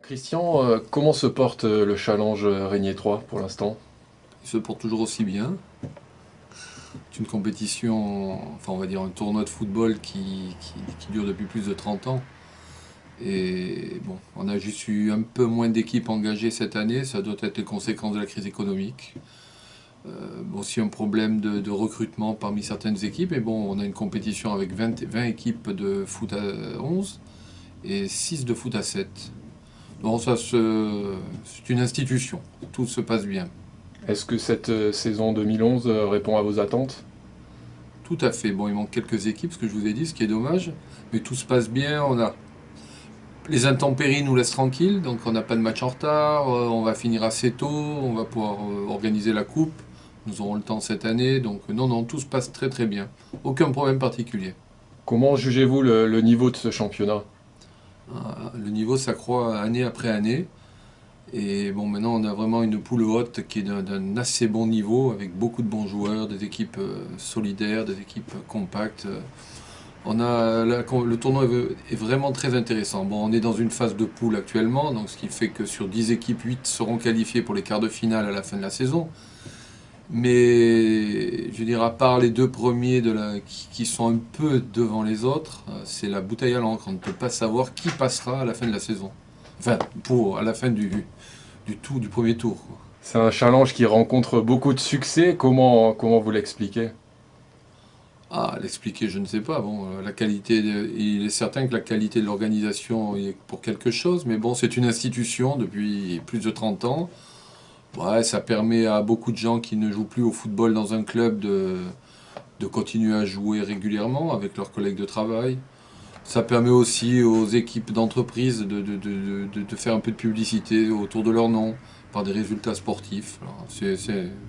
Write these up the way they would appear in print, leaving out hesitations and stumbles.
Christian, comment se porte le challenge Régnier 3 pour l'instant? Il se porte toujours aussi bien. C'est une compétition, enfin on va dire un tournoi de football qui dure depuis plus de 30 ans. Et bon, on a juste eu un peu moins d'équipes engagées cette année, ça doit être les conséquences de la crise économique. Aussi un problème de recrutement parmi certaines équipes. Et bon, on a une compétition avec 20 équipes de foot à 11 et 6 de foot à 7. Donc c'est une institution, tout se passe bien. Est-ce que cette saison 2011 répond à vos attentes? Tout à fait. Bon, il manque quelques équipes, ce que je vous ai dit, ce qui est dommage. Mais tout se passe bien. Les intempéries nous laissent tranquilles, donc on n'a pas de match en retard. On va finir assez tôt. On va pouvoir organiser la coupe. Nous aurons le temps cette année. Donc non, non, tout se passe très très bien. Aucun problème particulier. Comment jugez-vous le niveau de ce championnat? Le niveau s'accroît année après année. Et bon, maintenant, on a vraiment une poule haute qui est d'un assez bon niveau, avec beaucoup de bons joueurs, des équipes solidaires, des équipes compactes. Le tournoi est vraiment très intéressant. Bon, on est dans une phase de poule actuellement, donc ce qui fait que sur 10 équipes, 8 seront qualifiées pour les quarts de finale à la fin de la saison. Mais je veux dire, à part les deux premiers qui sont un peu devant les autres, c'est la bouteille à l'encre. On ne peut pas savoir qui passera à la fin de la saison. Enfin, à la fin du premier tour, quoi. C'est un challenge qui rencontre beaucoup de succès. Comment vous l'expliquez? Ah, l'expliquer, je ne sais pas. Bon, il est certain que la qualité de l'organisation est pour quelque chose, mais bon, c'est une institution depuis plus de 30 ans. Ouais, ça permet à beaucoup de gens qui ne jouent plus au football dans un club de continuer à jouer régulièrement avec leurs collègues de travail. Ça permet aussi aux équipes d'entreprise de faire un peu de publicité autour de leur nom par des résultats sportifs. Alors,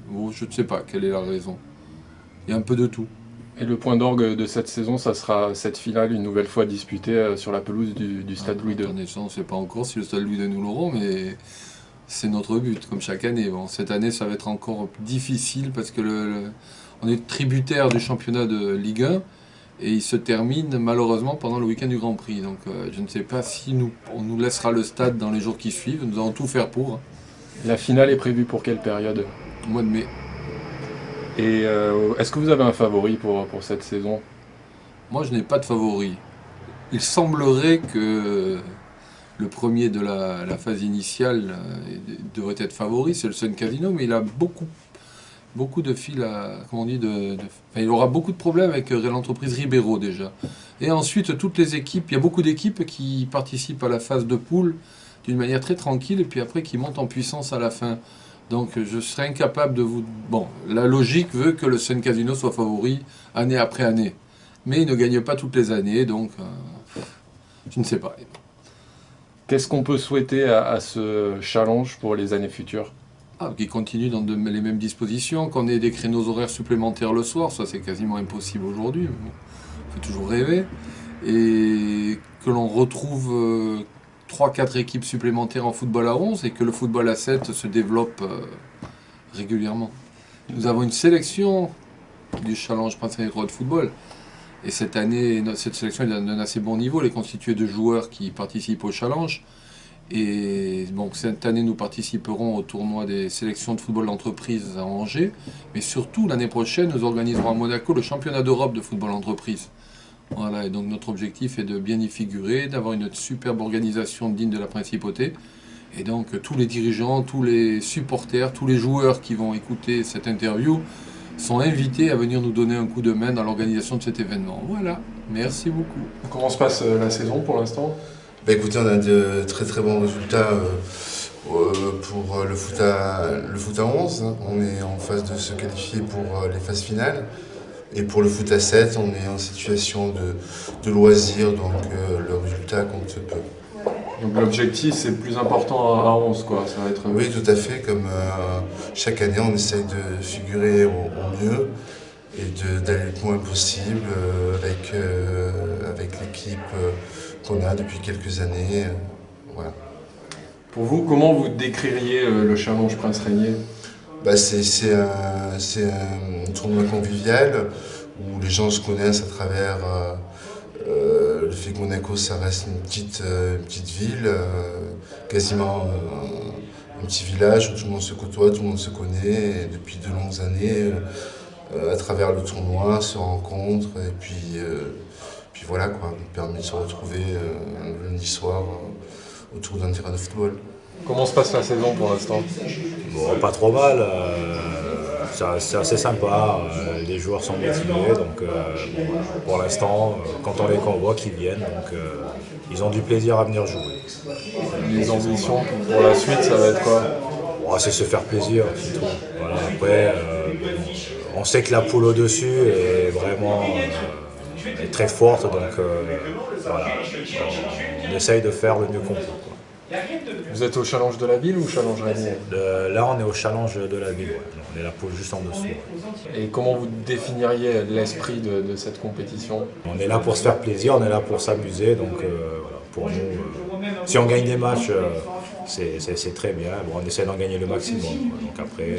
bon, je ne sais pas quelle est la raison. Il y a un peu de tout. Et le point d'orgue de cette saison, ça sera cette finale une nouvelle fois disputée sur la pelouse du Stade Louis II. Attendez, ça, on ne sait pas encore si le Stade Louis II nous l'auront, mais c'est notre but, comme chaque année. Bon, cette année, ça va être encore difficile parce que on est tributaire du championnat de Ligue 1 et il se termine malheureusement pendant le week-end du Grand Prix. Donc je ne sais pas si on nous laissera le stade dans les jours qui suivent. Nous allons tout faire pour. La finale est prévue pour quelle période? Au mois de mai. Et est-ce que vous avez un favori pour cette saison? Moi, je n'ai pas de favori. Il semblerait que le premier de la phase initiale devrait être favori, c'est le Sun Casino, mais il a beaucoup de fils à, comment on dit, enfin, il aura beaucoup de problèmes avec l'entreprise Ribeiro déjà. Et ensuite, toutes les équipes, il y a beaucoup d'équipes qui participent à la phase de poule d'une manière très tranquille, et puis après qui montent en puissance à la fin. Donc je serais incapable de vous... Bon, la logique veut que le Sun Casino soit favori année après année. Mais il ne gagne pas toutes les années, donc je ne sais pas. Qu'est-ce qu'on peut souhaiter à ce challenge pour les années futures? Ah, qui continue dans les mêmes dispositions, qu'on ait des créneaux horaires supplémentaires le soir, ça c'est quasiment impossible aujourd'hui, mais bon, on fait toujours rêver. Et que l'on retrouve 3-4 équipes supplémentaires en football à 11 et que le football à 7 se développe régulièrement. Nous avons une sélection du Challenge Prince Roi de football. Et cette année, cette sélection est d'un assez bon niveau. Elle est constituée de joueurs qui participent au Challenge. Et donc cette année, nous participerons au tournoi des sélections de football d'entreprise à Angers. Mais surtout, l'année prochaine, nous organiserons à Monaco le championnat d'Europe de football d'entreprise. Voilà, et donc notre objectif est de bien y figurer, d'avoir une superbe organisation digne de la principauté. Et donc tous les dirigeants, tous les supporters, tous les joueurs qui vont écouter cette interview sont invités à venir nous donner un coup de main dans l'organisation de cet événement. Voilà, merci beaucoup. Comment se passe la saison pour l'instant? Bah écoutez, on a de très très bons résultats pour le foot à 11. On est en phase de se qualifier pour les phases finales. Et pour le foot à 7, on est en situation de loisir, donc le résultat compte peu. Donc l'objectif c'est le plus important à 11 quoi, ça va être... Oui, tout à fait, comme chaque année on essaye de figurer au mieux et d'aller le moins possible avec l'équipe qu'on a depuis quelques années. Voilà. Pour vous, comment vous décririez le challenge Prince Régnier? Bah, c'est un tournoi convivial où les gens se connaissent à travers le fait vu que Monaco, ça reste une petite ville, quasiment un petit village où tout le monde se côtoie, tout le monde se connaît, et depuis de longues années, à travers le tournoi, se rencontrent, et puis voilà quoi, ça permet de se retrouver un lundi soir autour d'un terrain de football. Comment se passe la saison pour l'instant? Bon, pas trop mal, c'est assez sympa, les joueurs sont motivés, donc bon, pour l'instant, quand on les convoque, qu'ils viennent, donc ils ont du plaisir à venir jouer. Les ambitions pour la suite, ça va être quoi? Bon, c'est se faire plaisir, c'est tout. Voilà, après, on sait que la poule au-dessus est vraiment est très forte, donc voilà, on essaye de faire le mieux qu'on peut, quoi. Vous êtes au Challenge de la ville ou Challenge Régnier? Là, on est au Challenge de la ville, ouais. On est la poule juste en dessous. Ouais. Et comment vous définiriez l'esprit de cette compétition? On est là pour se faire plaisir, on est là pour s'amuser, donc voilà, pour nous, si on gagne des matchs, c'est très bien. Bon, on essaie d'en gagner le maximum, quoi. Donc après,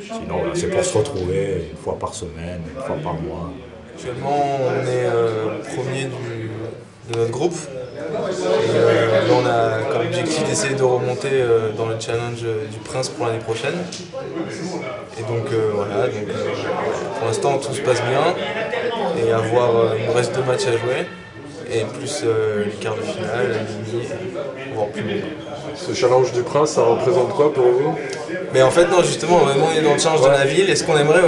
sinon voilà, c'est pour se retrouver une fois par semaine, une fois par mois. Actuellement, on est premier de notre groupe. Et là, on a comme objectif d'essayer de remonter dans le challenge du Prince pour l'année prochaine. Et donc voilà, pour l'instant tout se passe bien. Et il nous reste 2 matchs à jouer. Et plus les quarts de finale, les demi, voire plus loin. Ce Challenge du Prince, ça représente quoi pour vous? Mais en fait non, justement, nous on est dans le challenge de la ville, et ce qu'on aimerait,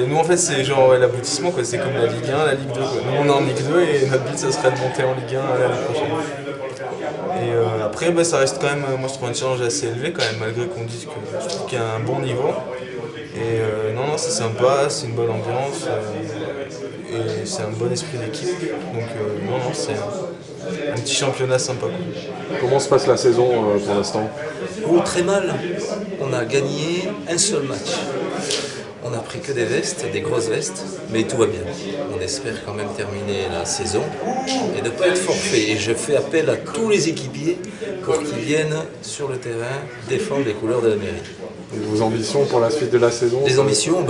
nous en fait c'est genre l'aboutissement, quoi. C'est comme la Ligue 1, la Ligue 2, quoi. Nous on est en Ligue 2 et notre but ça serait de monter en Ligue 1 l'année prochaine. Et après ça reste quand même, moi je trouve un challenge assez élevé quand même, malgré qu'on dise que je trouve qu'il y a un bon niveau. Et non, c'est sympa, c'est une bonne ambiance, et c'est un bon esprit d'équipe. Donc non, c'est un petit championnat sympa, quoi. Comment se passe la saison pour l'instant? Oh, très mal. On a gagné un seul match. On n'a pris que des vestes, des grosses vestes, mais tout va bien. On espère quand même terminer la saison et ne pas être forfait. Et je fais appel à tous les équipiers pour qu'ils viennent sur le terrain défendre les couleurs de la mairie. Et vos ambitions pour la suite de la saison? Les ambitions,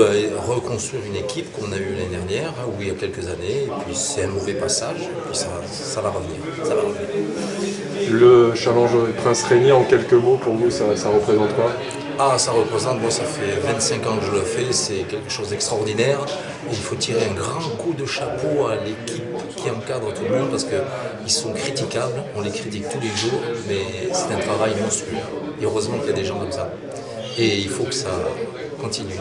reconstruire une équipe qu'on a eue l'année dernière, ou il y a quelques années, et puis c'est un mauvais passage, et puis ça va revenir. Ça va revenir. Le Challenge Prince Régnier, en quelques mots, pour vous, ça représente quoi? Ah, ça représente, moi ça fait 25 ans que je le fais, c'est quelque chose d'extraordinaire. Il faut tirer un grand coup de chapeau à l'équipe qui encadre tout le monde, parce qu'ils sont critiquables, on les critique tous les jours, mais c'est un travail monstrueux. Et heureusement qu'il y a des gens comme ça. Et il faut que ça continue.